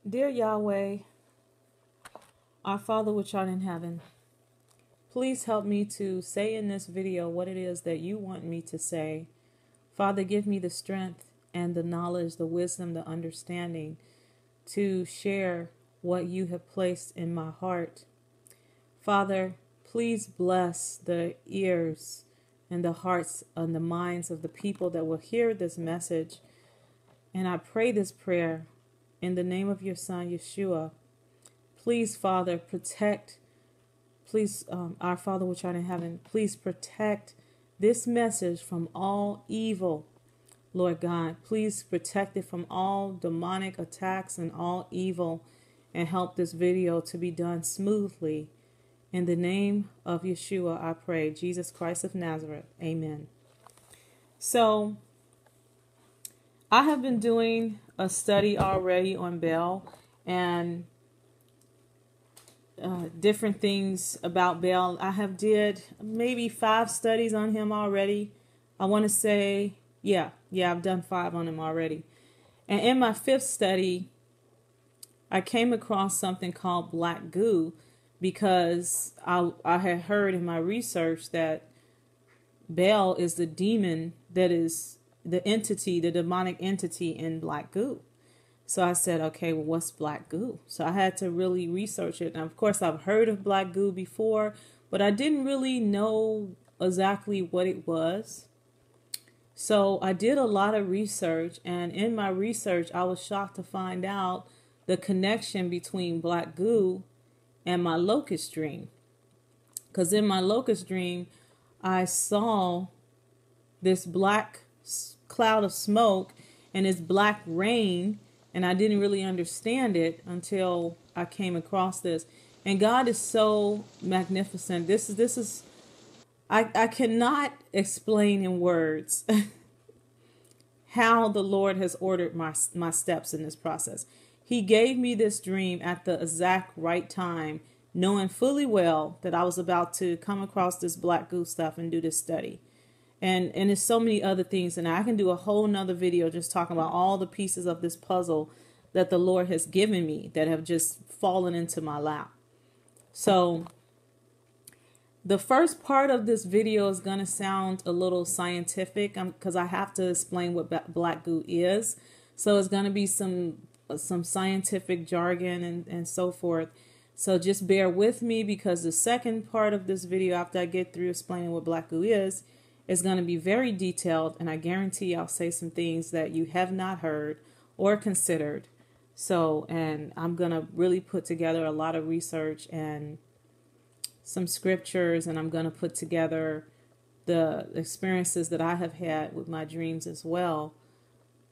Dear Yahweh, our Father which art in heaven, please help me to say in this video what it is that you want me to say. Father, give me the strength and the knowledge, the wisdom, the understanding to share what you have placed in my heart. Father, please bless the ears and the hearts and the minds of the people that will hear this message. And I pray this prayer in the name of your Son, Yeshua. Please, Father, protect. Please, our Father which art in heaven, please protect this message from all evil, Lord God. Please protect it from all demonic attacks and all evil, and help this video to be done smoothly. In the name of Yeshua, I pray, Jesus Christ of Nazareth. Amen. So, I have been doing a study already on Baal and different things about Baal. I have did maybe 5 studies on him already. I want to say, yeah, I've done 5 on him already. And in my 5th study, I came across something called Black Goo, because I had heard in my research that Baal is the demon that is the entity, the demonic entity in Black Goo. So I said, okay, well, what's Black Goo? So I had to really research it. And of course, I've heard of Black Goo before, but I didn't really know exactly what it was. So I did a lot of research, and in my research, I was shocked to find out the connection between Black Goo and my locust dream. Because in my locust dream, I saw this black cloud of smoke and this black rain, and I didn't really understand it until I came across this. And God is so magnificent. This is I cannot explain in words how the Lord has ordered my steps in this process. He gave me this dream at the exact right time, knowing fully well that I was about to come across this Black Goo stuff and do this study. And there's so many other things, and I can do a whole nother video just talking about all the pieces of this puzzle that the Lord has given me that have just fallen into my lap. So the first part of this video is going to sound a little scientific because I have to explain what Black Goo is. So it's going to be some scientific jargon and so forth. So just bear with me, because the second part of this video, after I get through explaining what Black Goo is going to be very detailed, and I guarantee I'll say some things that you have not heard or considered. So, and I'm going to really put together a lot of research and some scriptures, and I'm going to put together the experiences that I have had with my dreams as well.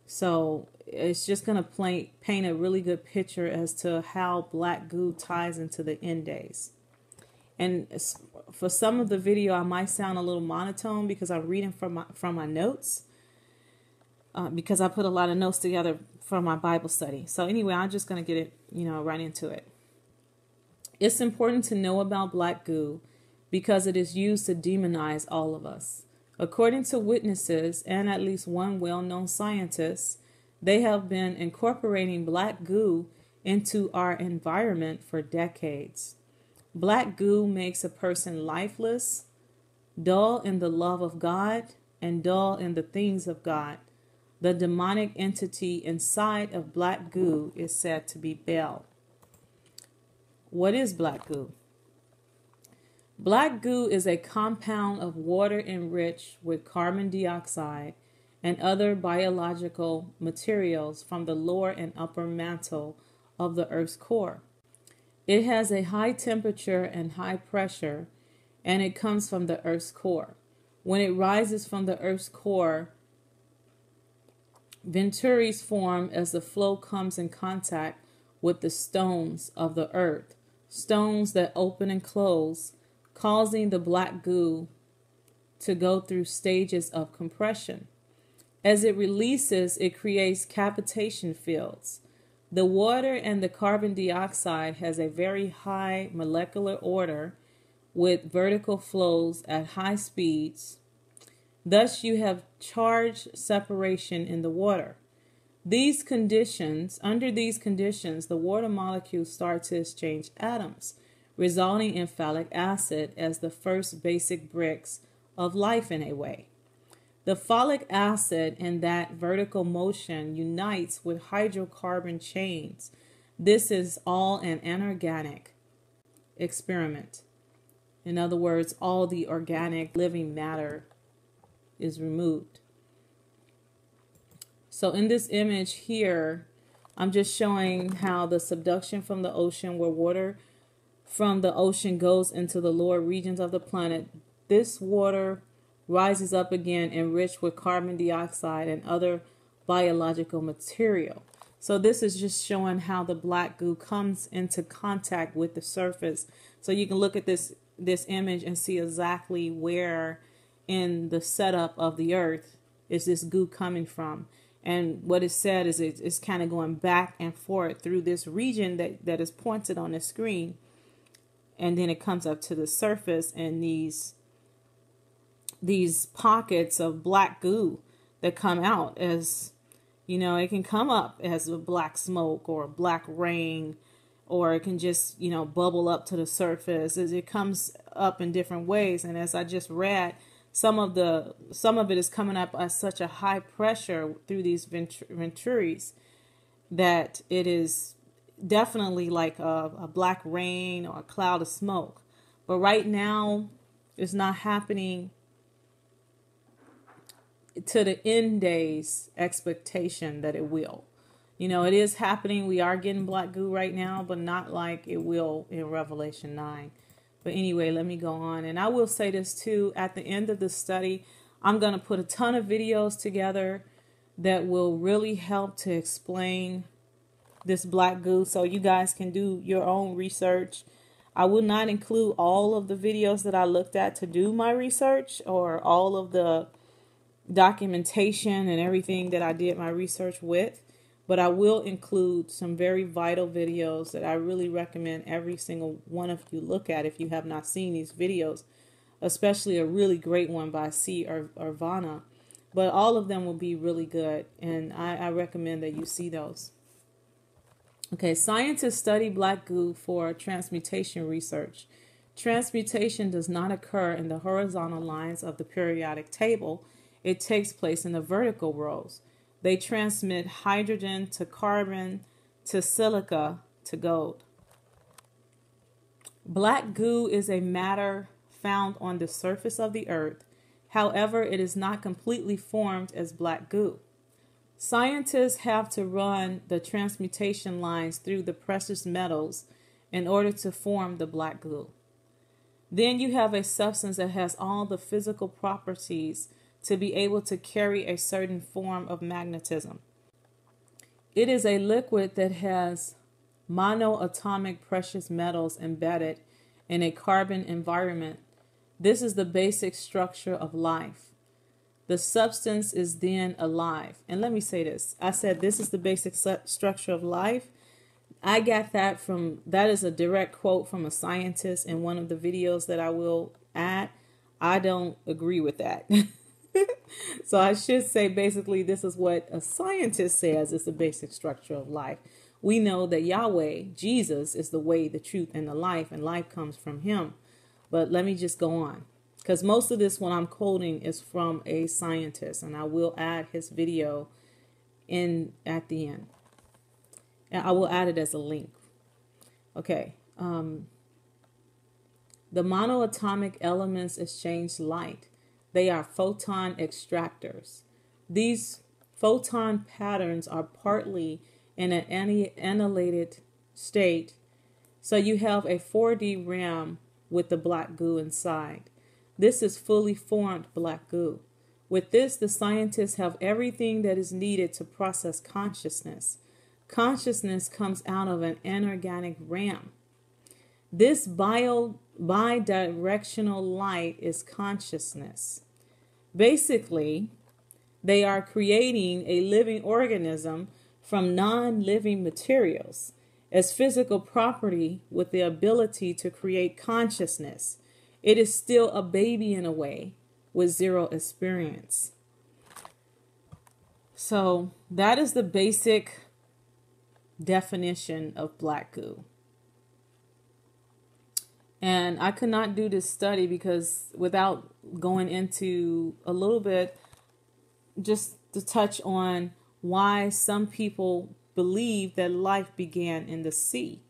So it's just going to paint a really good picture as to how Black Goo ties into the end days. And for some of the video, I might sound a little monotone because I'm reading from my notes, because I put a lot of notes together from my Bible study. So anyway, I'm just going to get it, right into it. It's important to know about Black Goo because it is used to demonize all of us. According to witnesses and at least one well-known scientist, they have been incorporating Black Goo into our environment for decades. Black Goo makes a person lifeless, dull in the love of God, and dull in the things of God. The demonic entity inside of Black Goo is said to be Baal. What is Black Goo? Black Goo is a compound of water enriched with carbon dioxide and other biological materials from the lower and upper mantle of the Earth's core. It has a high temperature and high pressure, and it comes from the Earth's core. When it rises from the Earth's core, venturies form as the flow comes in contact with the stones of the earth, stones that open and close, causing the Black Goo to go through stages of compression. As it releases, it creates cavitation fields. The water and the carbon dioxide has a very high molecular order with vertical flows at high speeds. Thus, you have charge separation in the water. Under these conditions, the water molecules start to exchange atoms, resulting in phthalic acid as the first basic bricks of life in a way. The phthalic acid in that vertical motion unites with hydrocarbon chains. This is all an inorganic experiment. In other words, all the organic living matter is removed. So in this image here, I'm just showing how the subduction from the ocean, where water from the ocean goes into the lower regions of the planet, this water rises up again enriched with carbon dioxide and other biological material. So this is just showing how the black goo comes into contact with the surface. So you can look at this image and see exactly where in the setup of the earth is this goo coming from. And what is said is it's kind of going back and forth through this region that is pointed on the screen. And then it comes up to the surface, and these pockets of black goo that come out, as you know, it can come up as a black smoke or black rain, or it can just, you know, bubble up to the surface. As it comes up in different ways. And as I just read, some of it is coming up at such a high pressure through these venturies that it is definitely like a black rain or a cloud of smoke. But right now, it's not happening to the end days expectation that it will. You know, it is happening. We are getting black goo right now, but not like it will in Revelation 9. But anyway, let me go on. And I will say this too, at the end of the study, I'm going to put a ton of videos together that will really help to explain this black goo, so you guys can do your own research. I will not include all of the videos that I looked at to do my research, or all of the documentation and everything that I did my research with, but I will include some very vital videos that I really recommend every single one of you look at if you have not seen these videos, especially a really great one by C. Irvana. But all of them will be really good, and I recommend that you see those. Okay, scientists study black goo for transmutation research. Transmutation does not occur in the horizontal lines of the periodic table. It takes place in the vertical rows. They transmit hydrogen to carbon to silica to gold. Black goo is a matter found on the surface of the earth. However, it is not completely formed as black goo. Scientists have to run the transmutation lines through the precious metals in order to form the black goo. Then you have a substance that has all the physical properties to be able to carry a certain form of magnetism. It is a liquid that has monoatomic precious metals embedded in a carbon environment. This is the basic structure of life. The substance is then alive. And let me say this. I said this is the basic structure of life. I got that is a direct quote from a scientist in one of the videos that I will add. I don't agree with that. So I should say basically this is what a scientist says is the basic structure of life. We know that Yahweh, Jesus, is the way, the truth, and the life, and life comes from him. But let me just go on, because most of this, what I'm quoting, is from a scientist, and I will add his video at the end. And I will add it as a link. Okay. The monoatomic elements exchange light. They are photon extractors. These photon patterns are partly in an annihilated state. So you have a 4D realm with the black goo inside. This is fully formed black goo. With this, the scientists have everything that is needed to process consciousness. Consciousness comes out of an inorganic realm. This bidirectional light is consciousness. Basically, they are creating a living organism from non-living materials as physical property with the ability to create consciousness. It is still a baby in a way with zero experience. So that is the basic definition of black goo. And I could not do this study because without going into a little bit, just to touch on why some people believe that life began in the sea.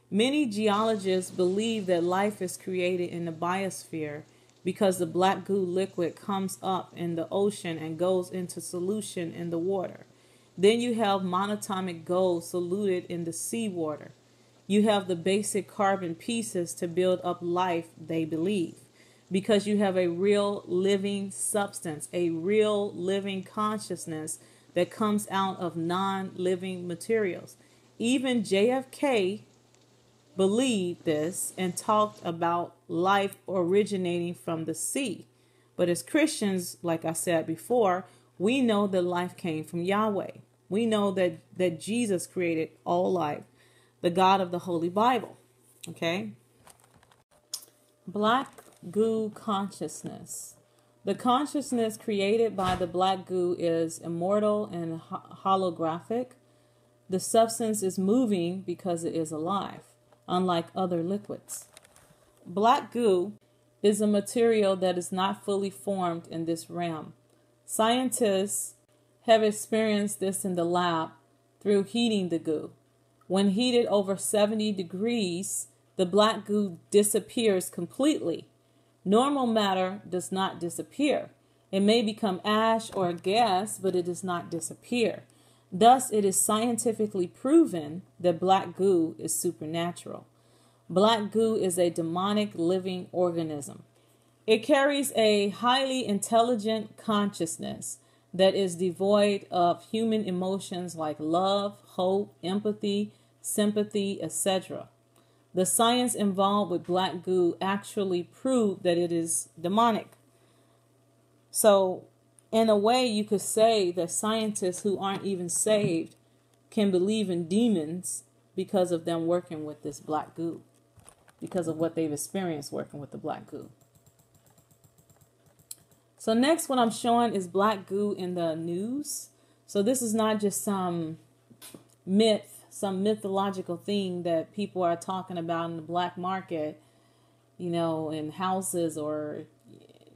Many geologists believe that life is created in the biosphere because the black goo liquid comes up in the ocean and goes into solution in the water. Then you have monatomic gold soluted in the seawater. You have the basic carbon pieces to build up life, they believe, because you have a real living substance, a real living consciousness that comes out of non-living materials. Even JFK believed this and talked about life originating from the sea. But as Christians, like I said before, we know that life came from Yahweh. We know that Jesus created all life, the God of the Holy Bible. Okay? Black goo consciousness. The consciousness created by the black goo is immortal and holographic. The substance is moving because it is alive, unlike other liquids. Black goo is a material that is not fully formed in this realm. Scientists have experienced this in the lab through heating the goo. When heated over 70 degrees, the black goo disappears completely. Normal matter does not disappear. It may become ash or gas, but it does not disappear. Thus, it is scientifically proven that black goo is supernatural. Black goo is a demonic living organism. It carries a highly intelligent consciousness that is devoid of human emotions like love, hope, empathy, sympathy, etc. The science involved with black goo actually proved that it is demonic. So, in a way, you could say that scientists who aren't even saved can believe in demons because of them working with this black goo, because of what they've experienced working with the black goo. So next, what I'm showing is black goo in the news. So this is not just some myth, some mythological thing that people are talking about in the black market, you know, in houses or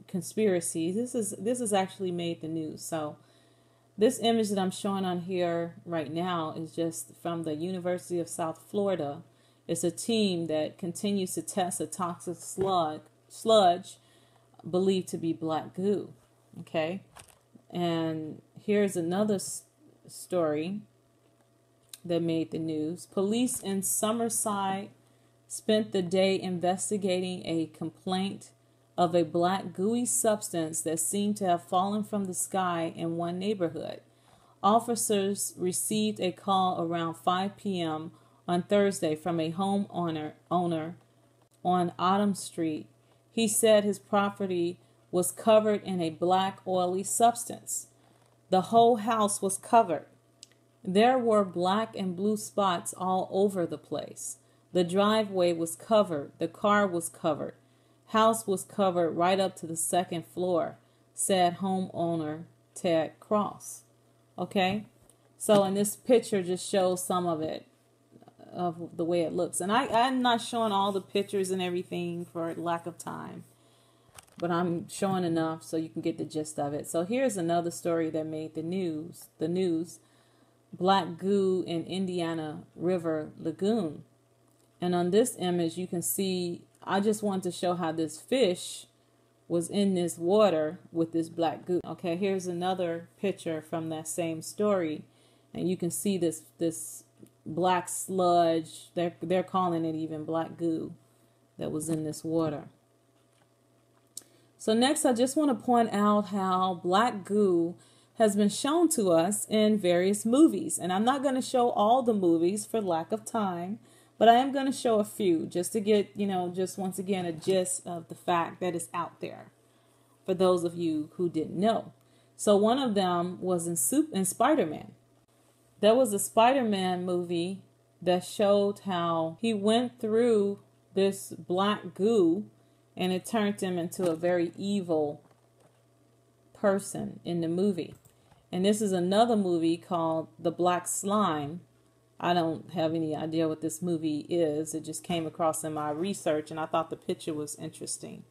conspiracies. This is actually made the news. So this image that I'm showing on here right now is just from the University of South Florida. It's a team that continues to test a toxic sludge believed to be black goo. Okay, and here's another story that made the news. Police in Summerside spent the day investigating a complaint of a black gooey substance that seemed to have fallen from the sky in one neighborhood. Officers received a call around 5 p.m. on Thursday from a homeowner on Autumn Street. He said his property was covered in a black oily substance. The whole house was covered. There were black and blue spots all over the place. The driveway was covered. The car was covered. House was covered right up to the second floor, said homeowner Ted Cross. Okay? So, and this picture just shows some of it, of the way it looks. And I'm not showing all the pictures and everything for lack of time, but I'm showing enough so you can get the gist of it. So here's another story that made the news. Black goo in Indiana River Lagoon. And on this image, you can see, I just want to show how this fish was in this water with this black goo. Okay, here's another picture from that same story. And you can see this black sludge, they're calling it even black goo, that was in this water. So next, I just want to point out how black goo has been shown to us in various movies. And I'm not going to show all the movies for lack of time, but I am going to show a few just to get, just once again, a gist of the fact that it's out there for those of you who didn't know. So one of them was in Spider-Man. There was a Spider-Man movie that showed how he went through this black goo and it turned him into a very evil person in the movie. And this is another movie called The Black Slime. I don't have any idea what this movie is. It just came across in my research, and I thought the picture was interesting.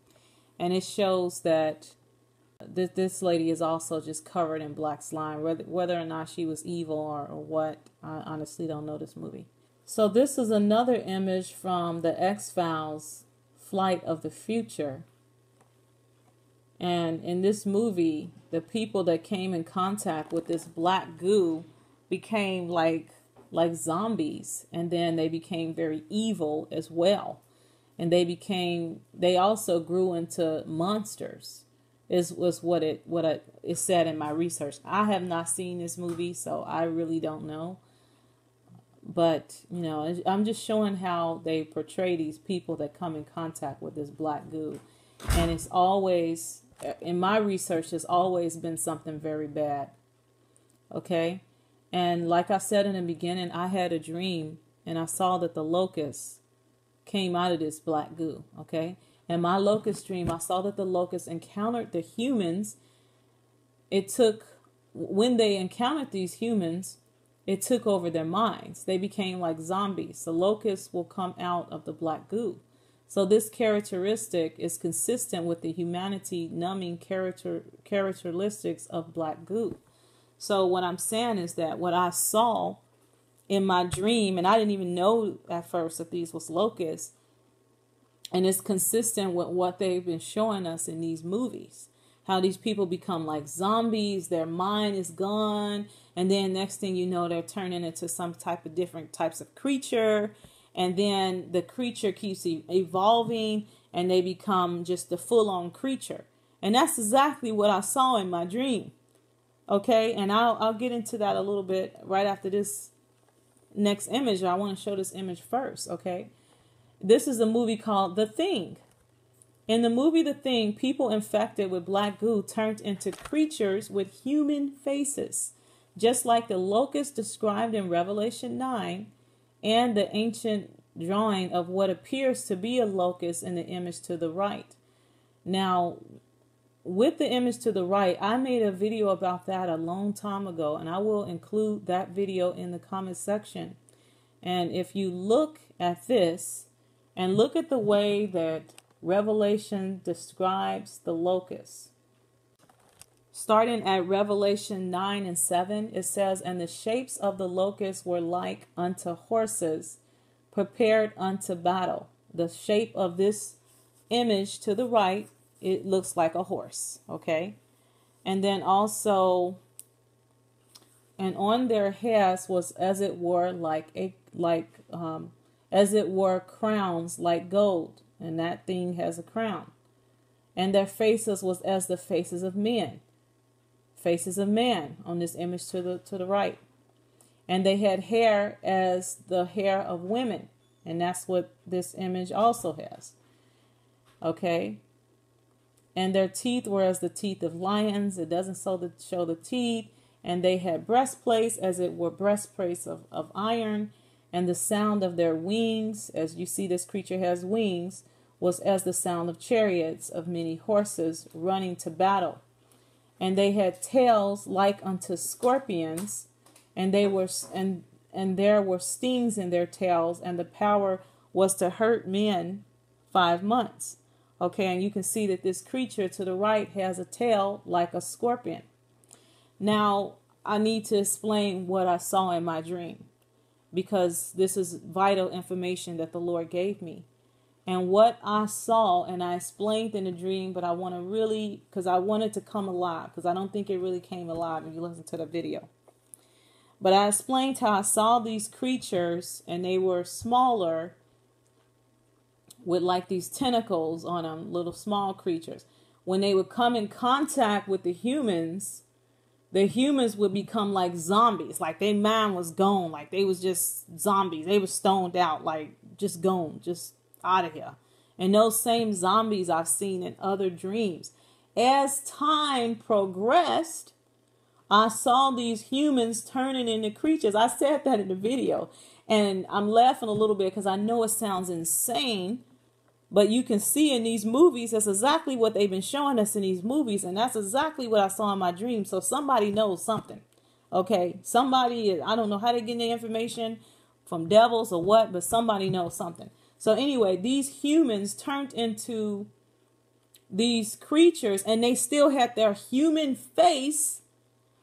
And it shows that this lady is also just covered in black slime. Whether or not she was evil or what, I honestly don't know this movie. So this is another image from the X-Files Flight of the Future. And in this movie, the people that came in contact with this black goo became like zombies, and then they became very evil as well. And they also grew into monsters, was what it said in my research. I have not seen this movie, so I really don't know. But, you know, I'm just showing how they portray these people that come in contact with this black goo. And it's always, in my research, it's always been something very bad. Okay? And like I said in the beginning, I had a dream, and I saw that the locusts came out of this black goo. Okay? In my locust dream, I saw that the locusts encountered the humans. When they encountered these humans, it took over their minds. They became like zombies. The locusts will come out of the black goo. So this characteristic is consistent with the humanity-numbing characteristics of black goo. So what I'm saying is that what I saw in my dream, and I didn't even know at first that these was locusts, and it's consistent with what they've been showing us in these movies. How these people become like zombies, their mind is gone, and then next thing you know, they're turning into some type of different types of creature, and then the creature keeps evolving, and they become just a full-on creature. And that's exactly what I saw in my dream. Okay, and I'll get into that a little bit right after this next image. I want to show this image first, okay? This is a movie called The Thing. In the movie The Thing, people infected with black goo turned into creatures with human faces, just like the locusts described in Revelation 9 and the ancient drawing of what appears to be a locust in the image to the right. Now, with the image to the right, I made a video about that a long time ago, and I will include that video in the comment section. And if you look at this and look at the way that Revelation describes the locusts, starting at Revelation 9 and 7, it says, "And the shapes of the locusts were like unto horses prepared unto battle." The shape of this image to the right, it looks like a horse, okay? And then also, and on their heads was as it were as it were crowns like gold, and that thing has a crown. And their faces was as the faces of men on this image to the right. And they had hair as the hair of women, and that's what this image also has. Okay? And their teeth were as the teeth of lions. It doesn't show the teeth. And they had breastplates as it were breastplates of iron. And the sound of their wings, as you see this creature has wings, was as the sound of chariots of many horses running to battle. And they had tails like unto scorpions, and there were stings in their tails, and the power was to hurt men 5 months. Okay, and you can see that this creature to the right has a tail like a scorpion. Now, I need to explain what I saw in my dream, because this is vital information that the Lord gave me. And what I saw, and I explained in the dream, but I want to really, because I want it to come alive, because I don't think it really came alive when you listen to the video. But I explained how I saw these creatures, and they were smaller, with like these tentacles on them, little small creatures. When they would come in contact with the humans would become like zombies. Like their mind was gone. Like they was just zombies. They were stoned out, like just gone, just out of here. And those same zombies I've seen in other dreams. As time progressed, I saw these humans turning into creatures. I said that in the video. And I'm laughing a little bit because I know it sounds insane. But you can see in these movies, that's exactly what they've been showing us in these movies. And that's exactly what I saw in my dream. So somebody knows something. Okay. Somebody, I don't know how they get the information from devils or what, but somebody knows something. So anyway, these humans turned into these creatures, and they still had their human face,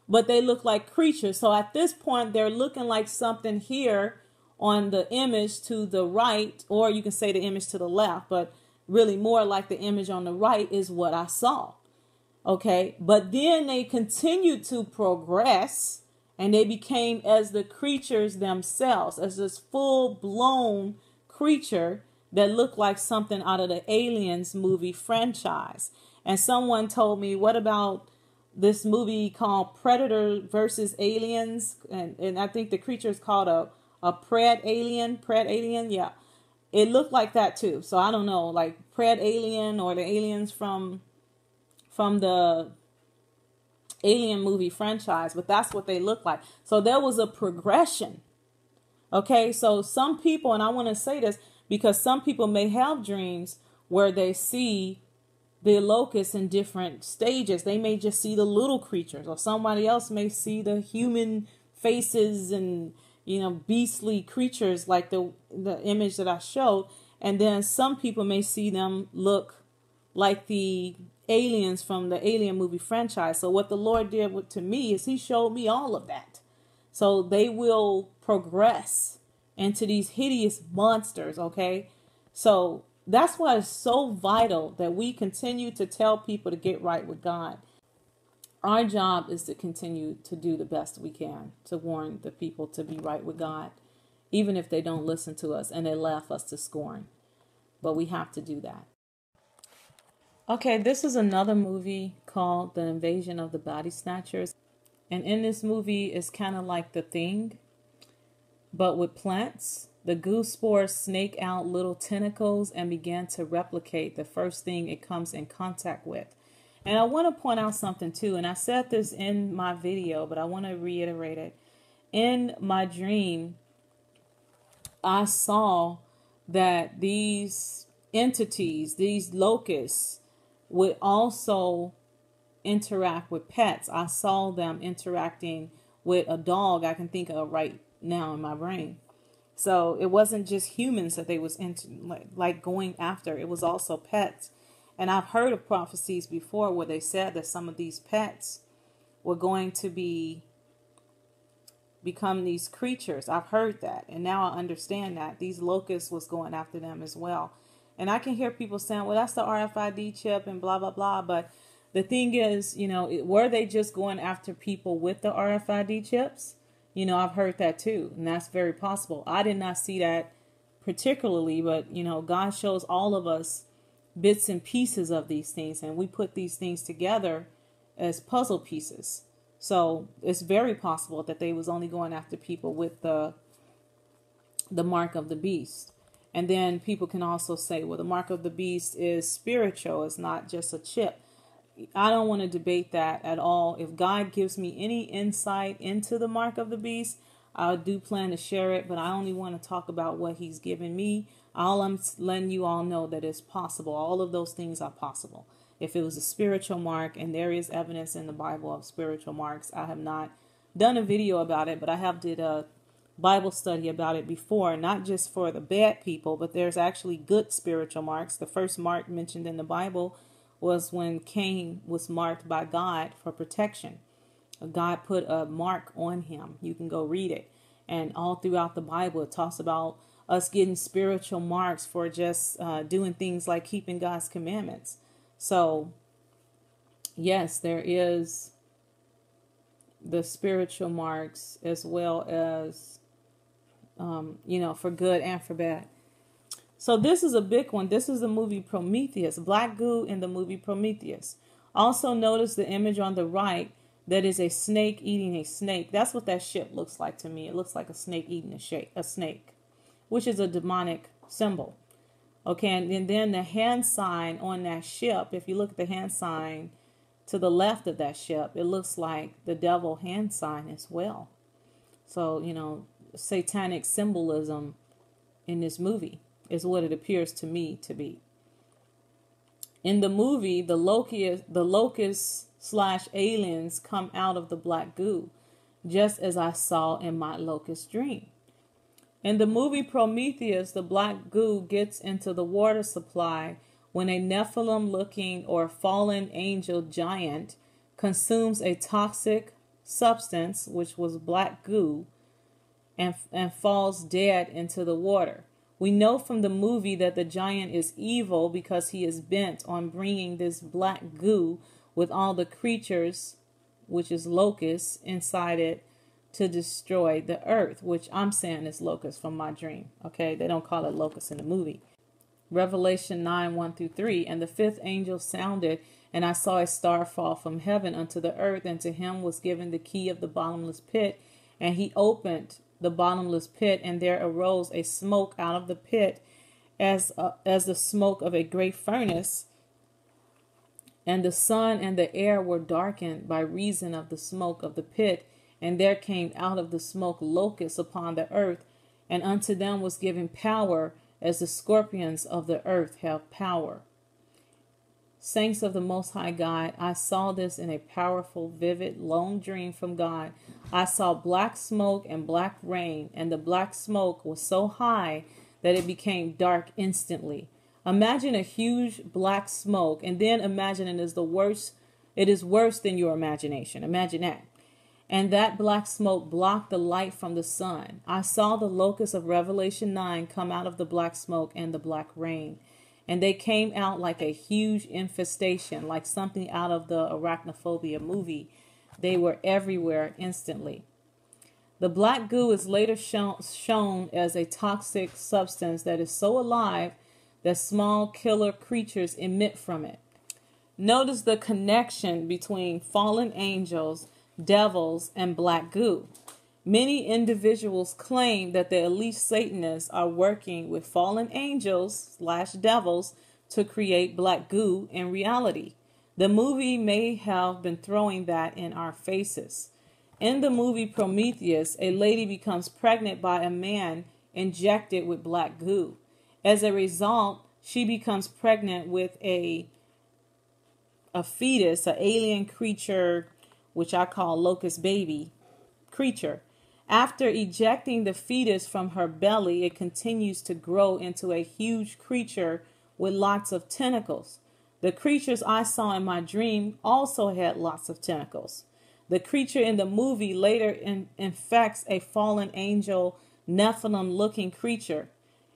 but they look like creatures. So at this point, they're looking like something here on the image to the right, or you can say the image to the left, but really more like the image on the right is what I saw. Okay. But then they continued to progress, and they became as the creatures themselves, as this full blown creature that looked like something out of the Aliens movie franchise. And someone told me, what about this movie called Predator versus Aliens? And I think the creature is called a Pred Alien. Yeah. It looked like that too. So I don't know, like Pred Alien or the aliens from the Alien movie franchise, but that's what they look like. So there was a progression. Okay. So some people, and I want to say this because some people may have dreams where they see the locusts in different stages. They may just see the little creatures, or somebody else may see the human faces and, beastly creatures like the image that I showed. And then some people may see them look like the aliens from the Alien movie franchise. So what the Lord did to me is he showed me all of that. So they will progress into these hideous monsters. Okay. So that's why it's so vital that we continue to tell people to get right with God. Our job is to continue to do the best we can to warn the people to be right with God, even if they don't listen to us and they laugh us to scorn. But we have to do that. Okay, this is another movie called The Invasion of the Body Snatchers. And in this movie, it's kind of like The Thing, but with plants. The goo spores snake out little tentacles and begin to replicate the first thing it comes in contact with. And I want to point out something too, and I said this in my video, but I want to reiterate it. In my dream, I saw that these entities, these locusts, would also interact with pets. I saw them interacting with a dog I can think of right now in my brain. So it wasn't just humans that they was like going after. It was also pets. And I've heard of prophecies before where they said that some of these pets were going to become these creatures. I've heard that. And now I understand that these locusts was going after them as well. And I can hear people saying, well, that's the RFID chip and blah, blah, blah. But the thing is, were they just going after people with the RFID chips? I've heard that too. And that's very possible. I did not see that particularly, but, God shows all of us bits and pieces of these things, and we put these things together as puzzle pieces. So it's very possible that they was only going after people with the mark of the beast. And then people can also say, well, the mark of the beast is spiritual. It's not just a chip. I don't want to debate that at all. If God gives me any insight into the mark of the beast, I do plan to share it, but I only want to talk about what he's given me. All I'm letting you all know that it's possible. All of those things are possible. If it was a spiritual mark, and there is evidence in the Bible of spiritual marks, I have not done a video about it, but I have did a Bible study about it before, not just for the bad people, but there's actually good spiritual marks. The first mark mentioned in the Bible was when Cain was marked by God for protection. God put a mark on him. You can go read it. And all throughout the Bible, it talks about us getting spiritual marks for just doing things like keeping God's commandments. So, yes, there is the spiritual marks as well as, for good and for bad. So this is a big one. This is the movie Prometheus, Black Goo in the movie Prometheus. Also notice the image on the right that is a snake eating a snake. That's what that ship looks like to me. It looks like a snake eating a snake, which is a demonic symbol. Okay, and then the hand sign on that ship, if you look at the hand sign to the left of that ship, it looks like the devil hand sign as well. So, satanic symbolism in this movie is what it appears to me to be. In the movie, the locusts slash aliens come out of the black goo, just as I saw in my locust dream. In the movie Prometheus, the black goo gets into the water supply when a Nephilim looking or fallen angel giant consumes a toxic substance, which was black goo, and falls dead into the water. We know from the movie that the giant is evil because he is bent on bringing this black goo with all the creatures, which is locusts, inside it to destroy the earth, which I'm saying is locusts from my dream. Okay, they don't call it locusts in the movie. Revelation 9:1-3. And the fifth angel sounded, and I saw a star fall from heaven unto the earth, and to him was given the key of the bottomless pit. And he opened the bottomless pit, and there arose a smoke out of the pit as the smoke of a great furnace. And the sun and the air were darkened by reason of the smoke of the pit. And there came out of the smoke locusts upon the earth, and unto them was given power, as the scorpions of the earth have power. Saints of the Most High God, I saw this in a powerful, vivid, long dream from God. I saw black smoke and black rain, and the black smoke was so high that it became dark instantly. Imagine a huge black smoke, and then imagine it is worse than your imagination. Imagine that. And that black smoke blocked the light from the sun. I saw the locusts of Revelation 9 come out of the black smoke and the black rain. And they came out like a huge infestation, like something out of the Arachnophobia movie. They were everywhere instantly. The black goo is later shown as a toxic substance that is so alive that small killer creatures emit from it. Notice the connection between fallen angels, devils, and black goo. Many individuals claim that the elite Satanists are working with fallen angels / devils to create black goo in reality. The movie may have been throwing that in our faces. In the movie Prometheus, a lady becomes pregnant by a man injected with black goo. As a result, she becomes pregnant with a fetus, an alien creature, which I call locust baby creature. After ejecting the fetus from her belly, it continues to grow into a huge creature with lots of tentacles. The creatures I saw in my dream also had lots of tentacles. The creature in the movie later infects a fallen angel, Nephilim-looking creature.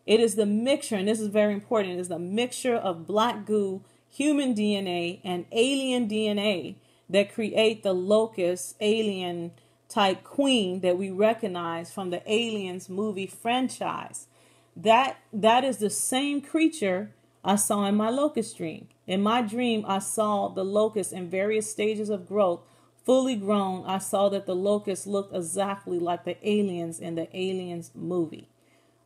It is the mixture, and this is very important, it is the mixture of black goo, human DNA, and alien DNA that create the locust alien type queen that we recognize from the Aliens movie franchise. That is the same creature I saw in my locust dream. In my dream, I saw the locust in various stages of growth, fully grown. I saw that the locust looked exactly like the aliens in the Aliens movie.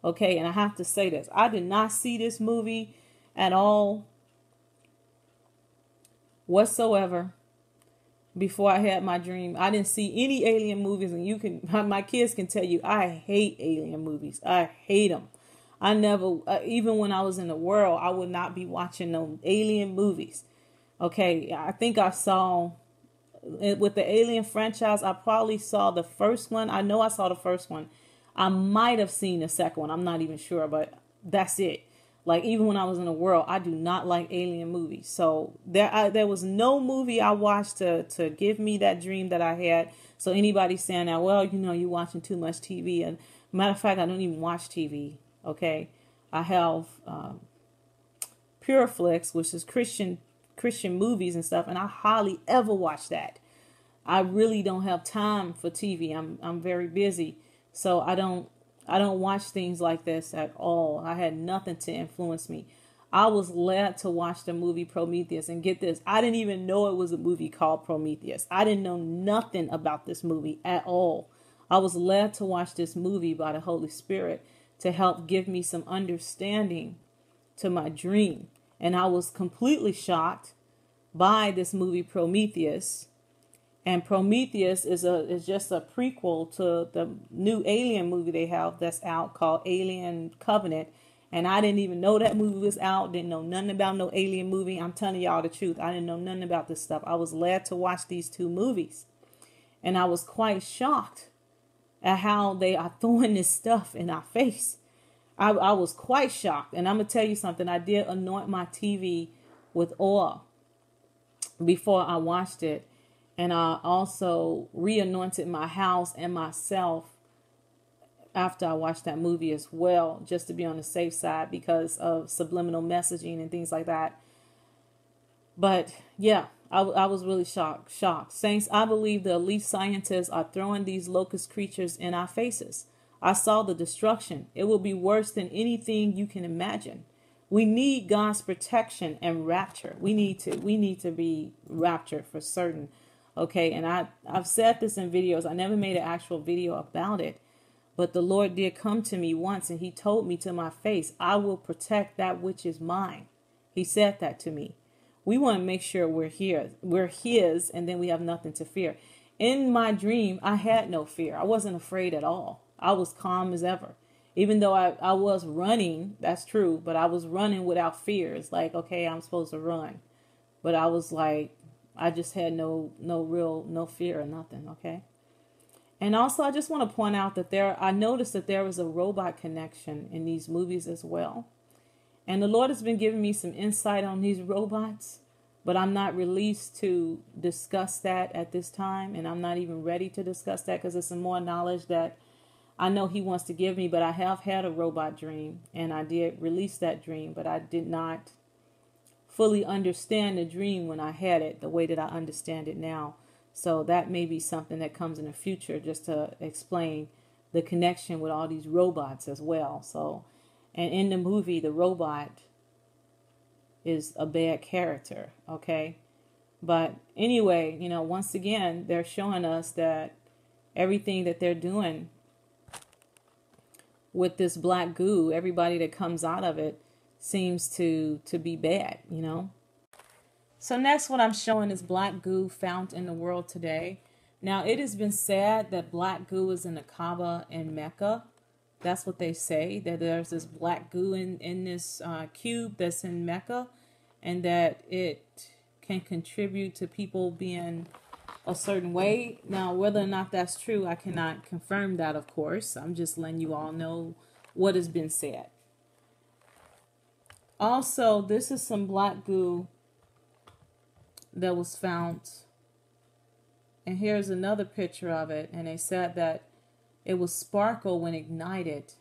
Okay, and I have to say this. I did not see this movie at all whatsoever. Before I had my dream, I didn't see any alien movies, and my kids can tell you, I hate alien movies. I hate them. I never, even when I was in the world, I would not be watching no alien movies. Okay, I think I saw, with the Alien franchise, I probably saw the first one. I know I saw the first one. I might have seen the second one. I'm not even sure, but that's it. Like, even when I was in the world, I do not like alien movies. So there was no movie I watched to give me that dream that I had. So anybody saying that, well, you're watching too much TV. And matter of fact, I don't even watch TV. Okay, I have Pureflix, which is Christian movies and stuff, and I hardly ever watch that. I really don't have time for TV. I'm very busy, so I don't watch things like this at all. I had nothing to influence me. I was led to watch the movie Prometheus, and get this, I didn't even know it was a movie called Prometheus. I didn't know nothing about this movie at all. I was led to watch this movie by the Holy Spirit to help give me some understanding to my dream. And I was completely shocked by this movie Prometheus. And Prometheus is just a prequel to the new Alien movie they have that's out called Alien Covenant. And I didn't even know that movie was out. Didn't know nothing about no alien movie. I'm telling y'all the truth. I didn't know nothing about this stuff. I was led to watch these two movies. And I was quite shocked at how they are throwing this stuff in our face. I was quite shocked. And I'm going to tell you something. I did anoint my TV with oil before I watched it. And I also re-anointed my house and myself after I watched that movie as well, just to be on the safe side because of subliminal messaging and things like that. But yeah, I was really shocked. Saints, I believe the elite scientists are throwing these locust creatures in our faces. I saw the destruction. It will be worse than anything you can imagine. We need God's protection and rapture. We need to be raptured for certain. Okay, and I've said this in videos. I never made an actual video about it. But the Lord did come to me once and he told me to my face, I will protect that which is mine. He said that to me. We want to make sure we're here. We're his, and then we have nothing to fear. In my dream, I had no fear. I wasn't afraid at all. I was calm as ever. Even though I was running, that's true, but I was running without fear. It's like, okay, I'm supposed to run. But I was like, I just had no fear or nothing, okay? And also, I just want to point out that I noticed that there was a robot connection in these movies as well. And the Lord has been giving me some insight on these robots, but I'm not released to discuss that at this time. And I'm not even ready to discuss that because it's some more knowledge that I know he wants to give me. But I have had a robot dream and I did release that dream, but I did not fully understand the dream when I had it the way that I understand it now. So that may be something that comes in the future just to explain the connection with all these robots as well. So, and in the movie, the robot is a bad character, okay? But anyway, once again, they're showing us that everything that they're doing with this black goo, everybody that comes out of it seems to be bad, So next, what I'm showing is black goo found in the world today. Now, it has been said that black goo is in the Kaaba in Mecca. That's what they say, that there's this black goo in this cube that's in Mecca, and that it can contribute to people being a certain way. Now, whether or not that's true, I cannot confirm that, of course. I'm just letting you all know what has been said. Also, this is some black goo that was found. And here's another picture of it. And they said that it will sparkle when ignited.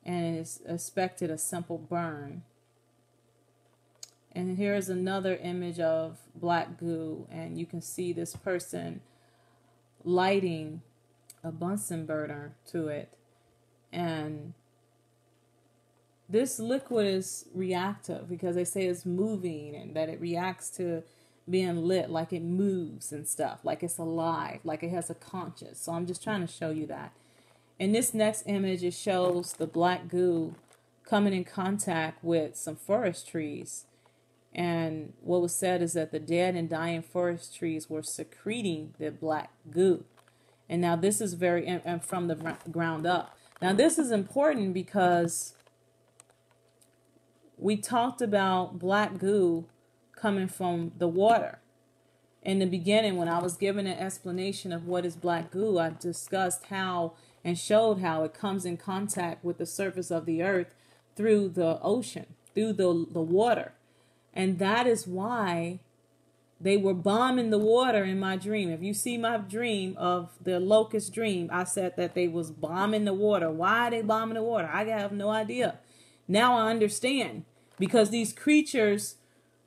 And it is expected a simple burn. And here's another image of black goo. And you can see this person lighting a Bunsen burner to it. And this liquid is reactive because they say it's moving and that it reacts to being lit, like it moves and stuff, like it's alive, like it has a conscience. So I'm just trying to show you that. In this next image, it shows the black goo coming in contact with some forest trees. And what was said is that the dead and dying forest trees were secreting the black goo. And now this is and from the ground up. Now this is important because we talked about black goo coming from the water. In the beginning, when I was given an explanation of what is black goo, I discussed how and showed how it comes in contact with the surface of the earth through the ocean, through the water. And that is why they were bombing the water in my dream. If you see my dream of the locust dream, I said that they was bombing the water. Why are they bombing the water? I have no idea. Now I understand. Because these creatures,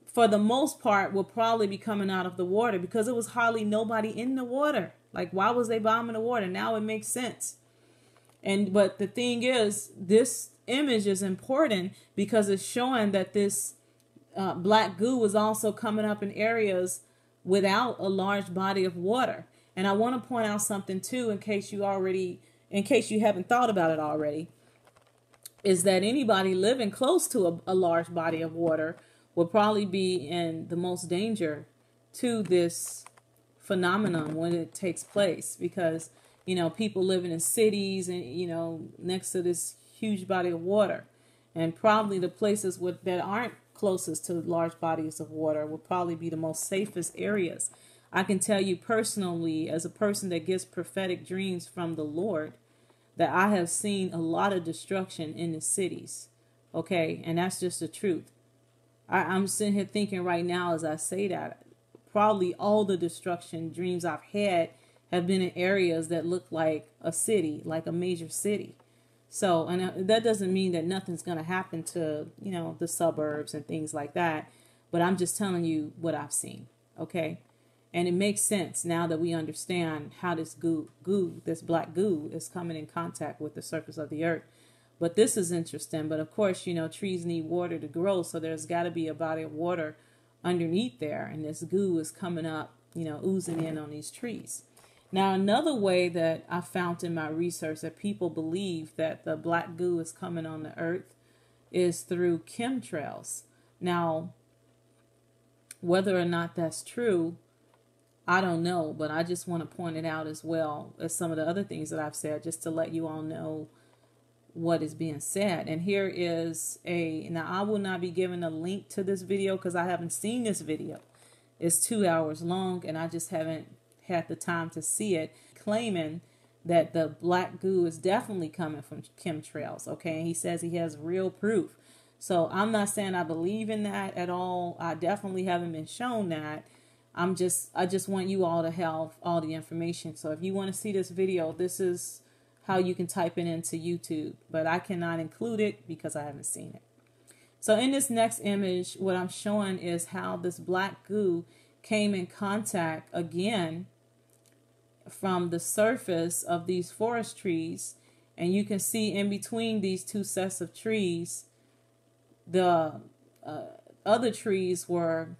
for the most part, will probably be coming out of the water because it was hardly nobody in the water. Like, why was they bombing the water? Now it makes sense. But the thing is, this image is important because it's showing that this black goo was also coming up in areas without a large body of water. And I want to point out something too, in case you haven't thought about it already, is that anybody living close to a large body of water will probably be in the most danger to this phenomenon when it takes place, because people living in cities and next to this huge body of water. And probably the places that aren't closest to large bodies of water will probably be the most safest areas. I can tell you personally, as a person that gets prophetic dreams from the Lord, that I have seen a lot of destruction in the cities. Okay, and that's just the truth. I'm sitting here thinking right now as I say that, probably all the destruction dreams I've had have been in areas that look like a city, like a major city. So, and that doesn't mean that nothing's going to happen to, the suburbs and things like that. But I'm just telling you what I've seen. Okay. And it makes sense now that we understand how this this black goo is coming in contact with the surface of the earth. But this is interesting. But of course, trees need water to grow. So there's got to be a body of water underneath there. And this goo is coming up, oozing in on these trees. Now, another way that I found in my research that people believe that the black goo is coming on the earth is through chemtrails. Now, whether or not that's true, I don't know, but I just want to point it out as well as some of the other things that I've said, just to let you all know what is being said. And here is now I will not be giving a link to this video because I haven't seen this video. It's 2 hours long and I just haven't had the time to see it, claiming that the black goo is definitely coming from chemtrails. Okay, and he says he has real proof. So I'm not saying I believe in that at all. I definitely haven't been shown that. I just want you all to have all the information. So if you want to see this video, this is how you can type it into YouTube, but I cannot include it because I haven't seen it. So in this next image, what I'm showing is how this black goo came in contact again from the surface of these forest trees, and you can see in between these two sets of trees, the other trees were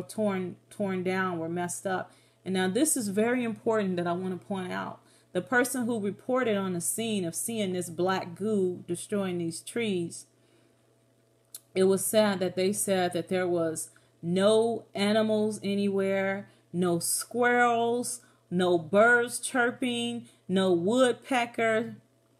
torn down, were messed up. And now this is very important that I want to point out. The person who reported on the scene of seeing this black goo destroying these trees, it was sad that they said that there was no animals anywhere, no squirrels, no birds chirping, no woodpecker,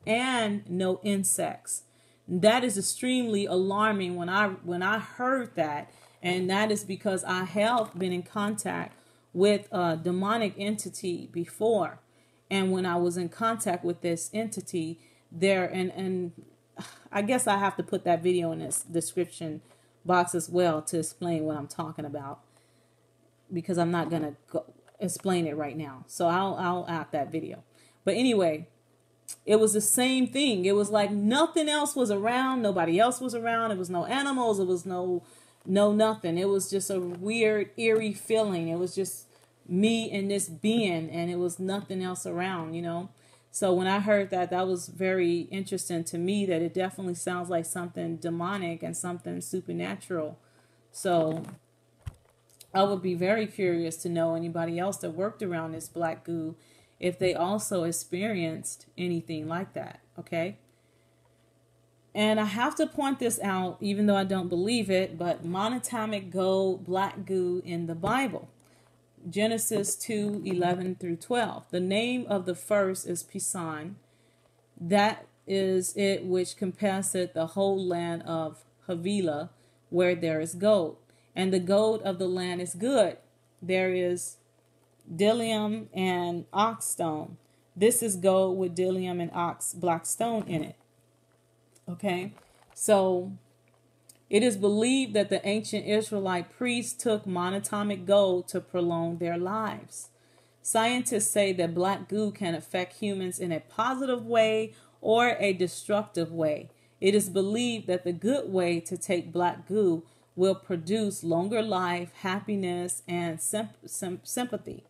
and no insects. That is extremely alarming when I heard that, and that is because I have been in contact with a demonic entity before. And when I was in contact with this entity there, and I guess I have to put that video in this description box as well to explain what I'm talking about, because I'm not going to explain it right now. So I'll add that video. But anyway, it was the same thing. It was like nothing else was around. Nobody else was around. It was no animals. It was no nothing. It was just a weird, eerie feeling. It was just me and this being, and it was nothing else around, So when I heard that, that was very interesting to me, that it definitely sounds like something demonic and something supernatural. So I would be very curious to know anybody else that worked around this black goo, if they also experienced anything like that. Okay. And I have to point this out, even though I don't believe it, but monatomic gold black goo in the Bible. Genesis 2:11 through 12. The name of the first is Pison. That is it which compasseth the whole land of Havilah, where there is gold. And the gold of the land is good. There is bdellium and ox stone. This is gold with bdellium and black stone in it. Okay, so it is believed that the ancient Israelite priests took monatomic gold to prolong their lives. Scientists say that black goo can affect humans in a positive way or a destructive way. It is believed that the good way to take black goo will produce longer life, happiness, and sympathy.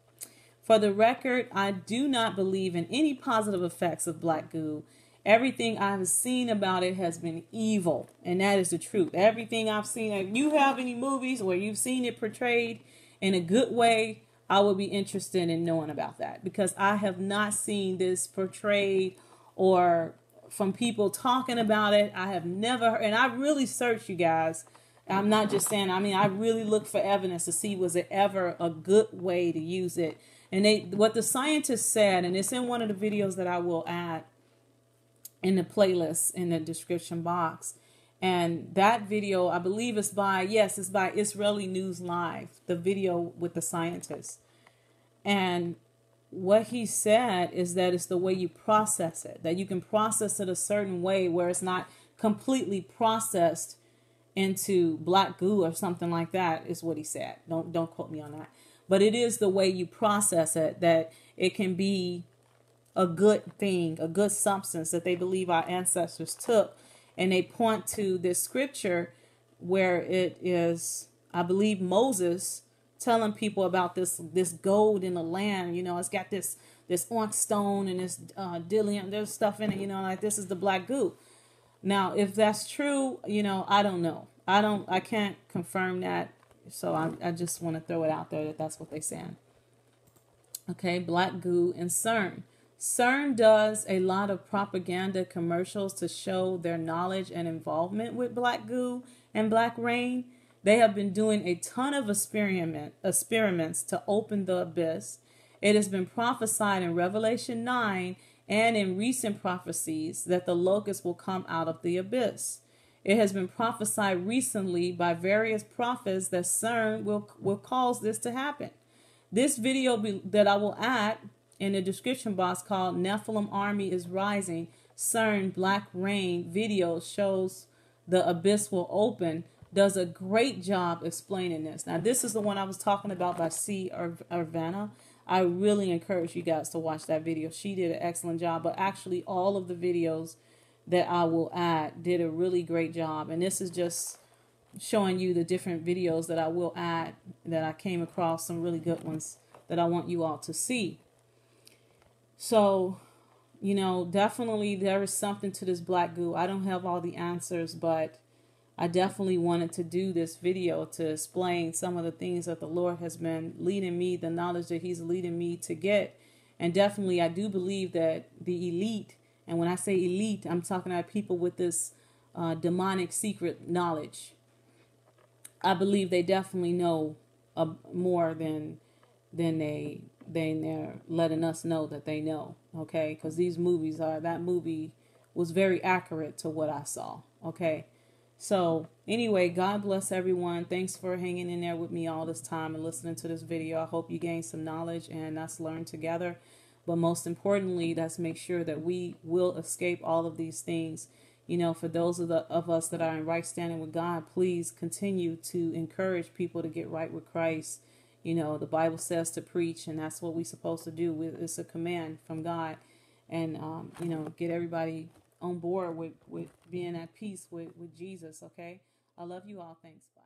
For the record, I do not believe in any positive effects of black goo. Everything I've seen about it has been evil, and that is the truth. Everything I've seen, if you have any movies where you've seen it portrayed in a good way, I would be interested in knowing about that, because I have not seen this portrayed or from people talking about it. I have never heard, and I really searched, you guys. I'm not just saying, I really look for evidence to see, was it ever a good way to use it? And what the scientists said, and it's in one of the videos that I will add in the playlist in the description box, And that video, I believe, is by, yes, it's by Israeli News Live, the video with the scientists. And what he said is that it's the way you process it, that you can process it a certain way where it's not completely processed into black goo or something like that, is what he said. Don't quote me on that. But it is the way you process it, that it can be a good thing, a good substance that they believe our ancestors took. And they point to this scripture where it is, I believe, Moses telling people about this gold in the land. You know, it's got this onyx stone and this dillium, there's stuff in it, you know, like this is the black goo. Now, if that's true, you know, I don't know. I can't confirm that. So I just want to throw it out there that that's what they're saying. Okay, black goo and CERN. CERN does a lot of propaganda commercials to show their knowledge and involvement with black goo and black rain. They have been doing a ton of experiments to open the abyss. It has been prophesied in Revelation 9 and in recent prophecies that the locusts will come out of the abyss. It has been prophesied recently by various prophets that CERN will cause this to happen. This video that I will add in the description box, called Nephilim Army is Rising, CERN Black Rain video, shows the abyss will open, does a great job explaining this. Now, this is the one I was talking about by C. Urbana. I really encourage you guys to watch that video. She did an excellent job, but actually all of the videos that I will add did a really great job. And this is just showing you the different videos that I will add, that I came across, some really good ones that I want you all to see. So, you know, definitely there is something to this black goo. I don't have all the answers, but I definitely wanted to do this video to explain some of the things that the Lord has been leading me, the knowledge that he's leading me to get. And definitely I do believe that the elite, and when I say elite, I'm talking about people with this demonic secret knowledge. I believe they definitely know more than they're letting us know that they know. Okay, because these movies that movie was very accurate to what I saw. Okay, so anyway, God bless everyone. Thanks for hanging in there with me all this time and listening to this video. I hope you gained some knowledge and let's learn together. But most importantly, let's make sure that we will escape all of these things. You know, for those of us that are in right standing with God, please continue to encourage people to get right with Christ. You know, the Bible says to preach, and that's what we're supposed to do. It's a command from God. And, you know, get everybody on board with being at peace with Jesus, okay? I love you all. Thanks. Bye.